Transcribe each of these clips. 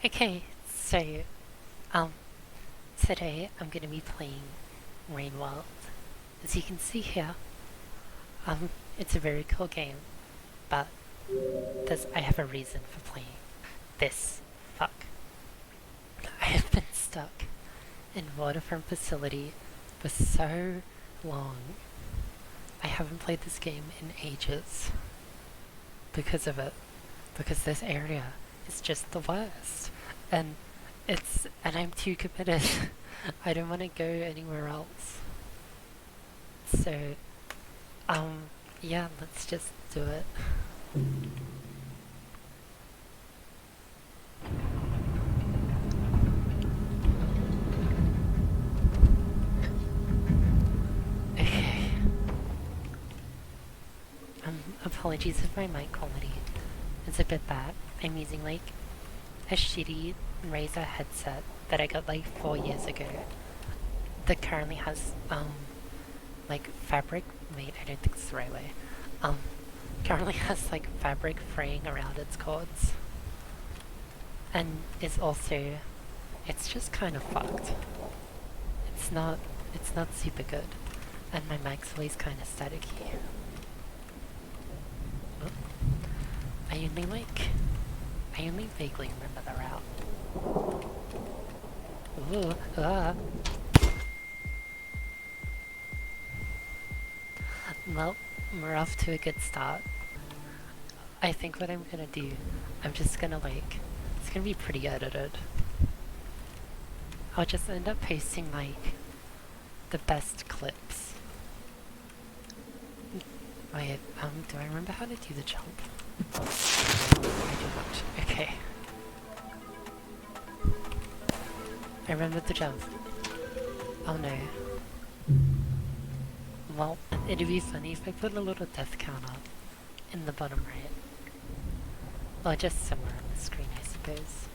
Okay, so, um, today I'm gonna be playing Rain World. As you can see here, it's a very cool game, but I have a reason for playing this. Fuck. I have been stuck in Waterfront Facility for so long. I haven't played this game in ages because of it. Because this area is just the worst. And I'm too committed. I don't want to go anywhere else. So, um, yeah, let's just do it. Okay. Apologies if my mic quality is a bit bad. I'm using like a shitty Razer headset that I got like 4 years ago that currently has like fabric. Wait, I don't think it's the right way. Um, currently has like fabric fraying around its cords, and is also it's just kind of fucked. It's not super good, and my mic's always kind of staticky. Oh, I only vaguely remember the route. Ooh, ah. Well, we're off to a good start. I think what I'm gonna do, I'm just gonna like, it's gonna be pretty edited. I'll just end up posting like the best clips. Wait, do I remember how to do the jump? I do not. Okay. I remembered the jump. Oh no. Well, it'd be funny if I put a little death counter in the bottom right. Or just somewhere on the screen, I suppose.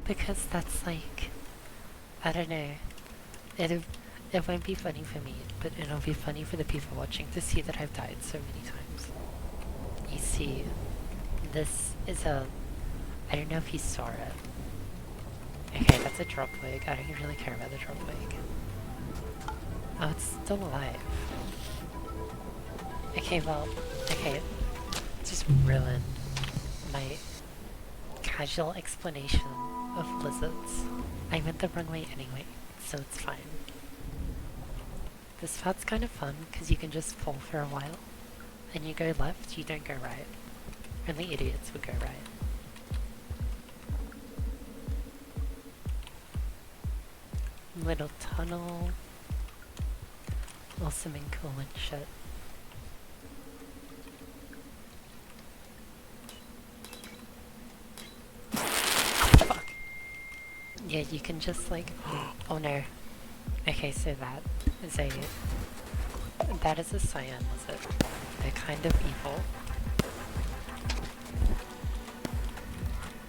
Because that's like, I don't know. It won't be funny for me, but it'll be funny for the people watching to see that I've died so many times. You see, this is I don't know if you saw it. Okay, that's a drop leg. I don't really care about the drop leg. Oh, it's still alive. Okay, well, okay. Just ruined my casual explanation of lizards. I went the wrong way anyway, so it's fine. This part's kind of fun because you can just fall for a while. And you go left, you don't go right. Only idiots would go right. Little tunnel. Awesome and cool and shit. Fuck. Yeah, you can just like... Oh no. Okay, so that is a cyan lizard. They're kind of evil.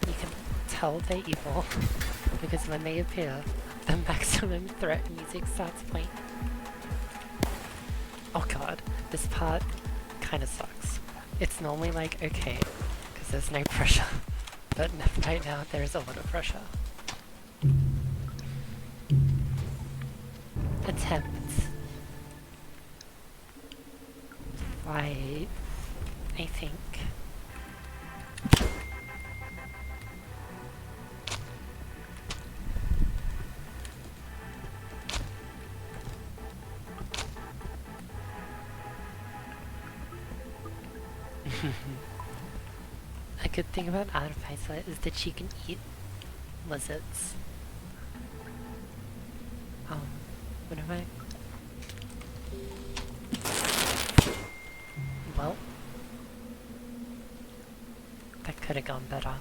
You can tell they're evil because when they appear, the maximum threat music starts playing. Oh god, this part kind of sucks. It's normally like okay, because there's no pressure, but right now there is a lot of pressure. Attempt 5, I think. A good thing about Artificer is that she can eat lizards. What am I? Well, that could have gone better.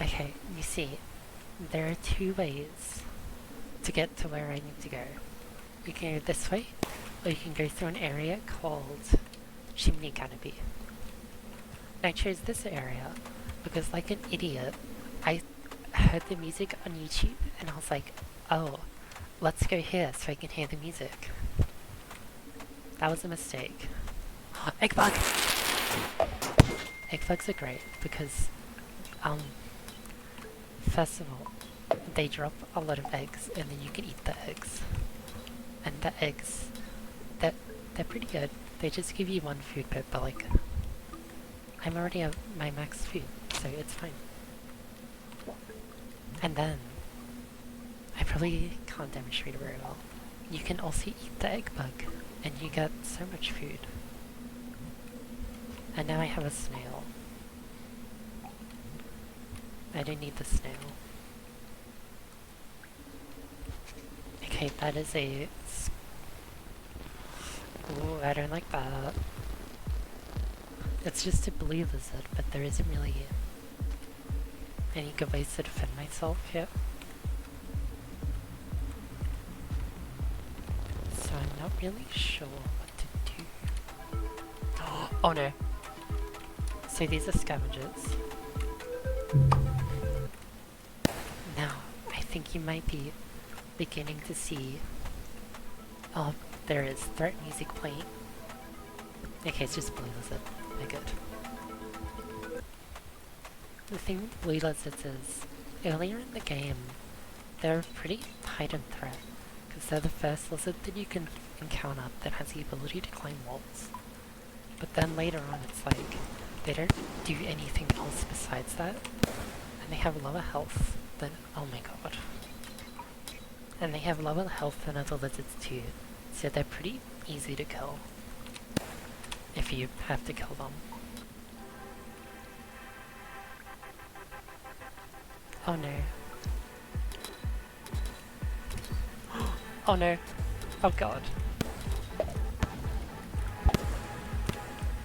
Okay, you see, there are two ways to get to where I need to go. You can go this way, or you can go through an area called Chimney Canopy. I chose this area because, like an idiot, I heard the music on YouTube and I was like, oh, let's go here so I can hear the music. That was a mistake. Egg bug! egg bugs are great because, um, first of all, they drop a lot of eggs and then you can eat the eggs. And the eggs, they're pretty good. They just give you one food bit, but like, I'm already at my max food, so it's fine. And then, I probably can't demonstrate it very well. You can also eat the egg bug, and you get so much food. And now I have a snail. I don't need the snail. Okay, that is a... Ooh, I don't like that. It's just a blue lizard, but there isn't really any good ways to defend myself here. So I'm not really sure what to do. Oh no! So these are scavengers. Now, I think you might be beginning to see... Oh, there is threat music playing. Okay, it's just blue lizard. They're good. The thing with blue lizards is, earlier in the game, they're pretty hide and threat, because they're the first lizard that you can encounter that has the ability to climb walls. But then later on it's like, they don't do anything else besides that, and they have lower health than... oh my god. And they have lower health than other lizards too, so they're pretty easy to kill. If you have to kill them. Oh no. Oh no. Oh god.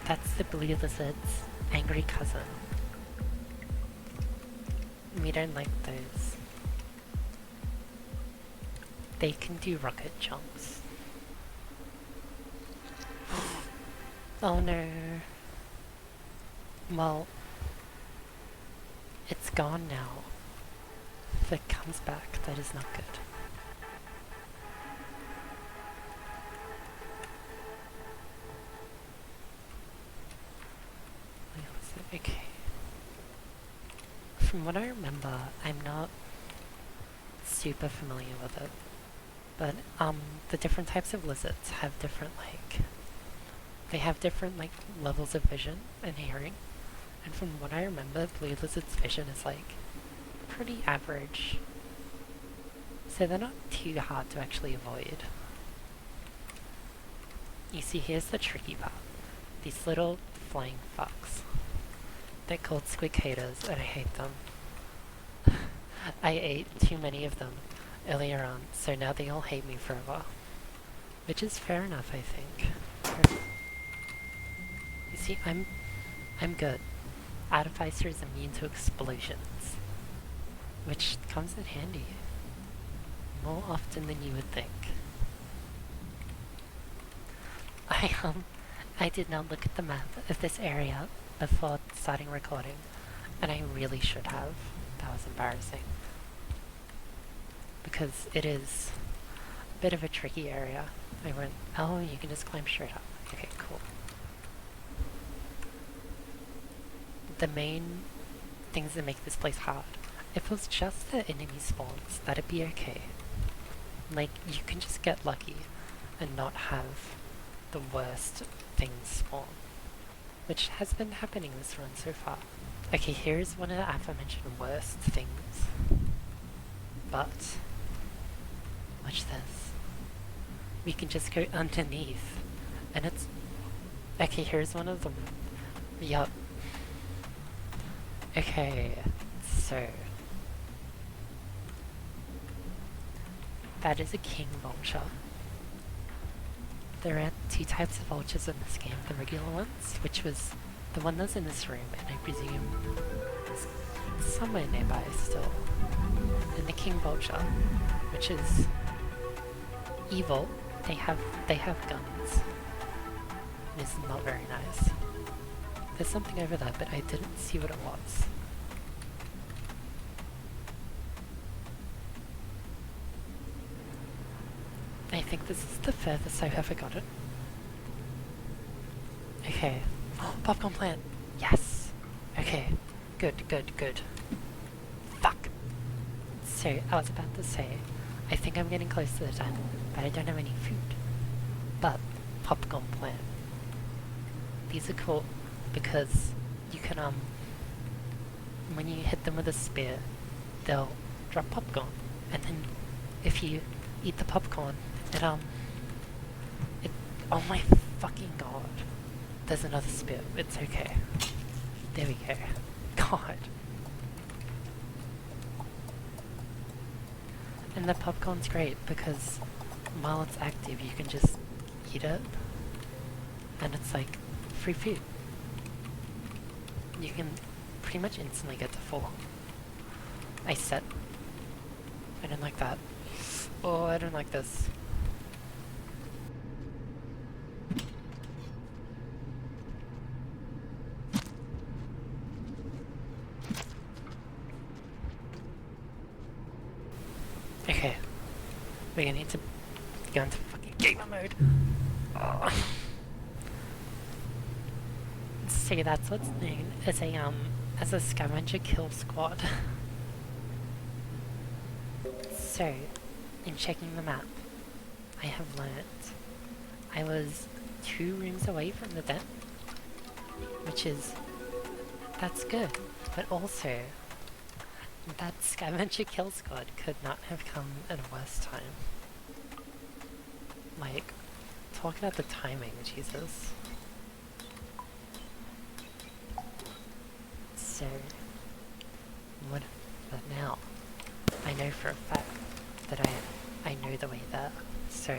That's the blue lizard's angry cousin. We don't like those. They can do rocket jumps. Oh no. Well, it's gone now. If it comes back, that is not good. Okay. From what I remember, I'm not super familiar with it. But, the different types of lizards have different, like... They have different, like, levels of vision and hearing. And from what I remember, blue lizard's vision is, like, pretty average. So they're not too hard to actually avoid. You see, here's the tricky part. These little flying fucks. They're called squidcators, and I hate them. I ate too many of them earlier on, so now they all hate me forever. Which is fair enough, I think. You see, I'm good. Artificer is immune to explosions. Which comes in handy. More often than you would think. I did not look at the map of this area before starting recording, and I really should have. That was embarrassing. Because it is a bit of a tricky area. I went, oh, you can just climb straight up. Okay, cool. The main things that make this place hard, if it was just the enemy spawns, that'd be okay. Like, you can just get lucky and not have the worst things spawn. Which has been happening this run so far. Okay, here's one of the aforementioned worst things. But, watch this. We can just go underneath. And it's... Okay, here's one of the... Yup. Okay, so... That is a king vulture. There are two types of vultures in this game. The regular ones, which was the one that's in this room, and I presume somewhere nearby still. And the king vulture, which is evil. They have guns. It's not very nice. There's something over there, but I didn't see what it was. I think this is the furthest I've ever got it. Okay. Oh, popcorn plant! Yes! Okay, good, good, good. Fuck! So, I was about to say, I think I'm getting close to the time, but I don't have any food. But, popcorn plant. These are cool because you can, when you hit them with a spear, they'll drop popcorn. And then, if you eat the popcorn, it, oh my fucking god. There's another spear. It's okay. There we go. God. And the popcorn's great because while it's active you can just eat it and it's like free food. You can pretty much instantly get to full. I don't like that. Oh, I don't like this. Okay. We're gonna need to go into fucking gamer mode. Oh. So that's what's known as a scavenger kill squad. So, in checking the map, I have learnt I was 2 rooms away from the den, that's good, but also, that scavenger kill squad could not have come at a worse time. Like, talk about the timing, Jesus. So, but now, I know for a fact that I know the way there, so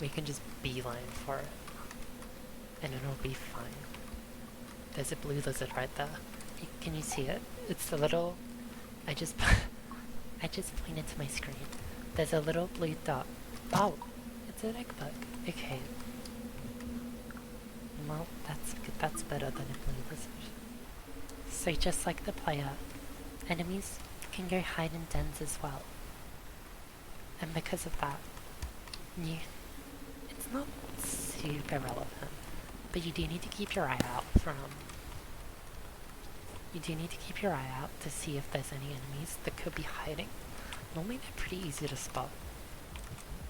we can just beeline for it, and it'll be fine. There's a blue lizard right there. Can you see it? It's the little... I just pointed to my screen. There's a little blue dot. Oh! It's an egg bug. Okay. Well, that's better than a blue lizard. So just like the player, enemies can go hide in dens as well. And because of that, it's not super relevant, but you do need to keep your eye out to see if there's any enemies that could be hiding. Normally they're pretty easy to spot,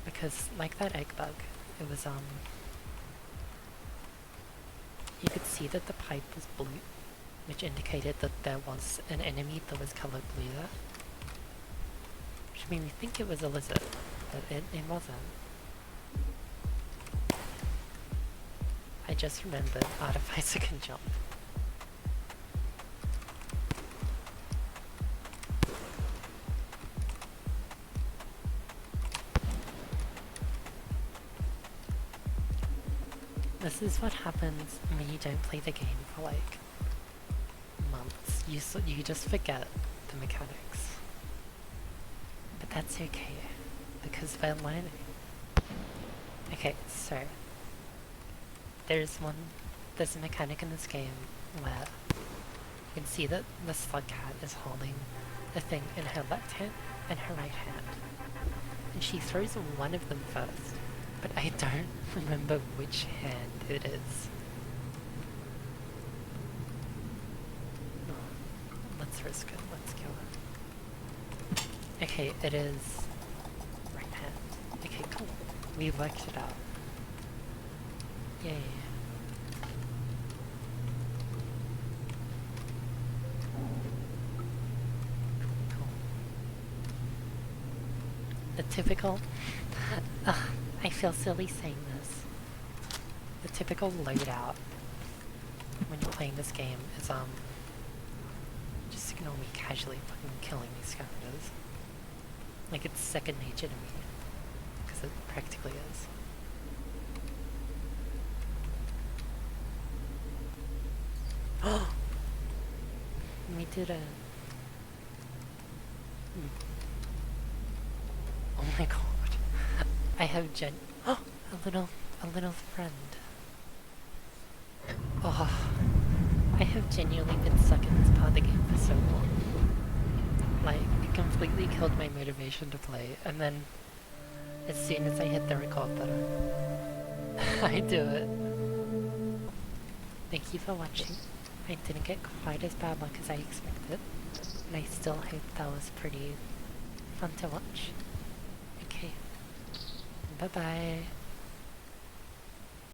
because like that egg bug, it was you could see that the pipe was blue, which indicated that there was an enemy that was colored blue there. Which made me think it was a lizard, but it wasn't. I just remembered Artificer can jump. This is what happens when you don't play the game for like months. You just forget the mechanics. But that's okay, because we're learning. Okay, so there's a mechanic in this game where you can see that the slug cat is holding a thing in her left hand and her right hand. And she throws one of them first, but I don't remember which hand it is. Let's risk it, let's kill it. Okay, it is right hand. Okay, cool. We worked it out. Yay. Cool. The typical... I feel silly saying this. The typical loadout when you're playing this game is, just ignore me casually fucking killing these scavengers. Like it's second nature to me. Because it practically is. We did a... Oh my god. I have a little friend. Oh, I have genuinely been stuck in this part of the game for so long. Like, it completely killed my motivation to play, and then as soon as I hit the record button, I do it. Thank you for watching. I didn't get quite as bad luck as I expected, but I still hope that was pretty fun to watch. Okay, bye bye.